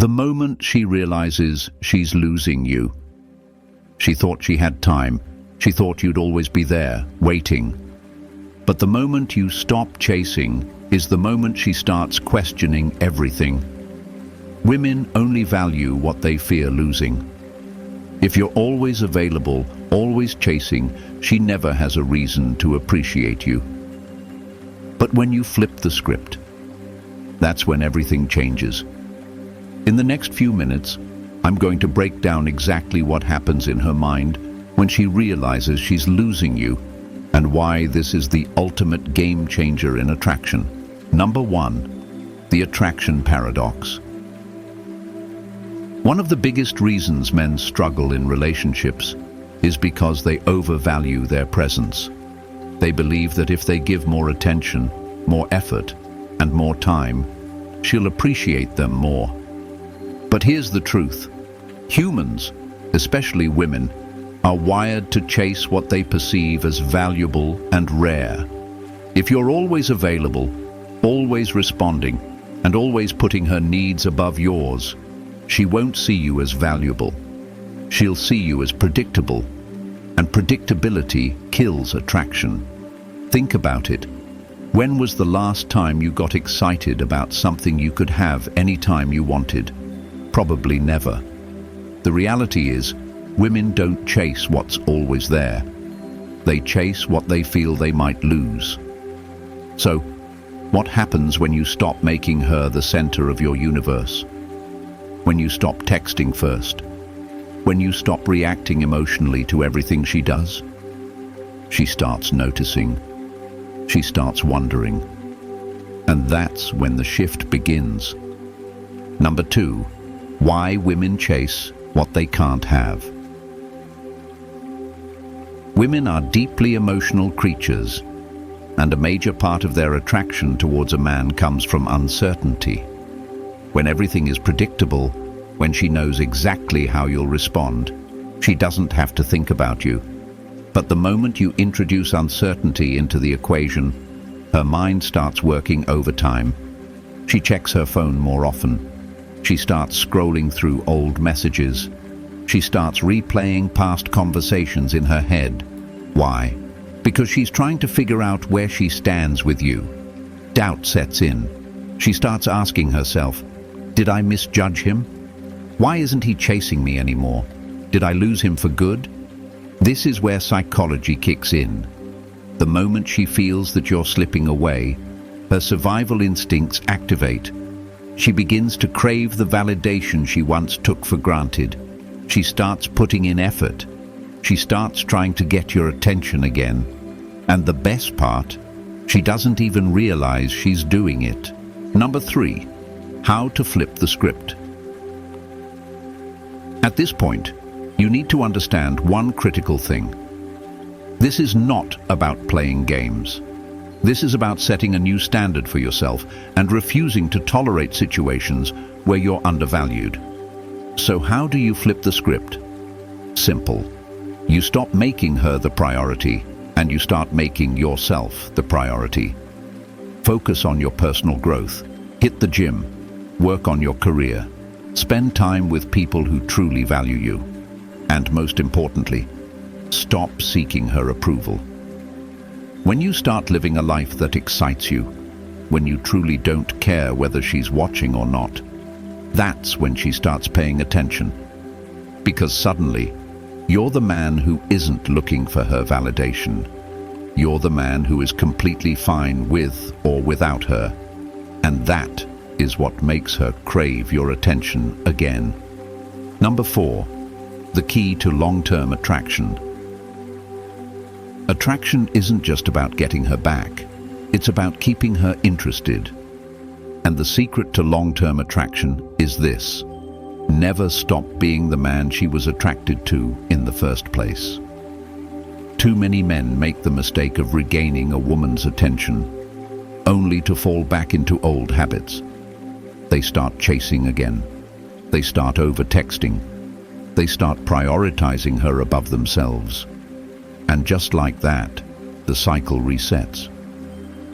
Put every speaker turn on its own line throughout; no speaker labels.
The moment she realizes she's losing you. She thought she had time. She thought you'd always be there, waiting. But the moment you stop chasing is the moment she starts questioning everything. Women only value what they fear losing. If you're always available, always chasing, she never has a reason to appreciate you. But when you flip the script, that's when everything changes. In the next few minutes, I'm going to break down exactly what happens in her mind when she realizes she's losing you and why this is the ultimate game changer in attraction. Number 1, the attraction paradox. One of the biggest reasons men struggle in relationships is because they overvalue their presence. They believe that if they give more attention, more effort, and more time, she'll appreciate them more. But here's the truth. Humans, especially women, are wired to chase what they perceive as valuable and rare. If you're always available, always responding, and always putting her needs above yours, she won't see you as valuable. She'll see you as predictable, and predictability kills attraction. Think about it. When was the last time you got excited about something you could have anytime you wanted? Probably never. The reality is, women don't chase what's always there. They chase what they feel they might lose. So, what happens when you stop making her the center of your universe? When you stop texting first? When you stop reacting emotionally to everything she does? She starts noticing. She starts wondering. And that's when the shift begins. Number 2, why women chase what they can't have. Women are deeply emotional creatures, and a major part of their attraction towards a man comes from uncertainty. When everything is predictable, when she knows exactly how you'll respond, she doesn't have to think about you. But the moment you introduce uncertainty into the equation, her mind starts working overtime. She checks her phone more often. She starts scrolling through old messages. She starts replaying past conversations in her head. Why? Because she's trying to figure out where she stands with you. Doubt sets in. She starts asking herself, did I misjudge him? Why isn't he chasing me anymore? Did I lose him for good? This is where psychology kicks in. The moment she feels that you're slipping away, her survival instincts activate. She begins to crave the validation she once took for granted. She starts putting in effort. She starts trying to get your attention again. And the best part, she doesn't even realize she's doing it. Number 3, how to flip the script. At this point, you need to understand one critical thing. This is not about playing games. This is about setting a new standard for yourself and refusing to tolerate situations where you're undervalued. So how do you flip the script? Simple. You stop making her the priority and you start making yourself the priority. Focus on your personal growth. Hit the gym. Work on your career. Spend time with people who truly value you. And most importantly, stop seeking her approval. When you start living a life that excites you, when you truly don't care whether she's watching or not, that's when she starts paying attention. Because suddenly, you're the man who isn't looking for her validation. You're the man who is completely fine with or without her. And that is what makes her crave your attention again. Number 4, the key to long-term attraction. Attraction isn't just about getting her back. It's about keeping her interested. And the secret to long-term attraction is this: never stop being the man she was attracted to in the first place. Too many men make the mistake of regaining a woman's attention, only to fall back into old habits. They start chasing again. They start over-texting. They start prioritizing her above themselves. And just like that, the cycle resets.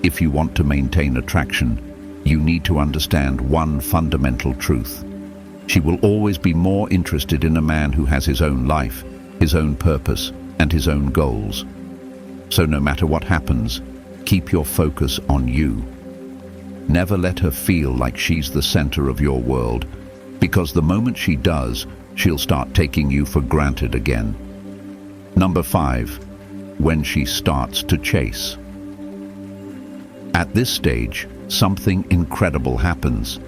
If you want to maintain attraction, you need to understand one fundamental truth. She will always be more interested in a man who has his own life, his own purpose, and his own goals. So no matter what happens, keep your focus on you. Never let her feel like she's the center of your world, because the moment she does, she'll start taking you for granted again. Number 5, when she starts to chase. At this stage, something incredible happens.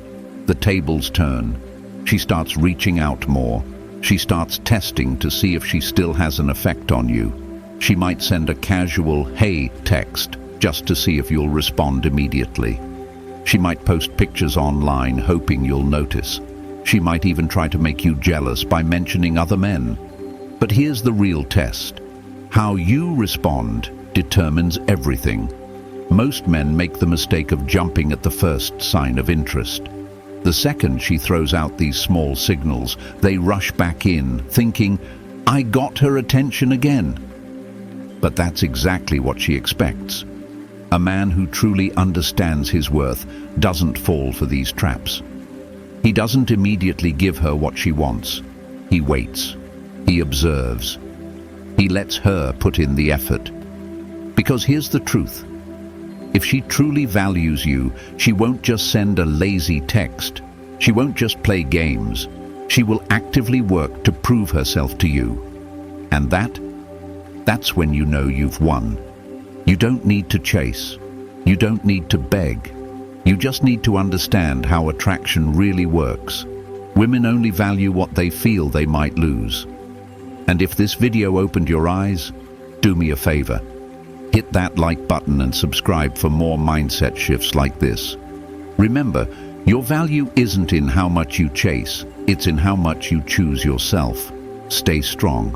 The tables turn. She starts reaching out more. She starts testing to see if she still has an effect on you. She might send a casual "hey" text just to see if you'll respond immediately. She might post pictures online hoping you'll notice. She might even try to make you jealous by mentioning other men. But here's the real test. How you respond determines everything. Most men make the mistake of jumping at the first sign of interest. The second she throws out these small signals, they rush back in, thinking, "I got her attention again." But that's exactly what she expects. A man who truly understands his worth doesn't fall for these traps. He doesn't immediately give her what she wants. He waits. He observes. He lets her put in the effort. Because here's the truth. If she truly values you, she won't just send a lazy text. She won't just play games. She will actively work to prove herself to you. And that's when you know you've won. You don't need to chase. You don't need to beg. You just need to understand how attraction really works. Women only value what they feel they might lose. And if this video opened your eyes, do me a favor. Hit that like button and subscribe for more mindset shifts like this. Remember, your value isn't in how much you chase, it's in how much you choose yourself. Stay strong.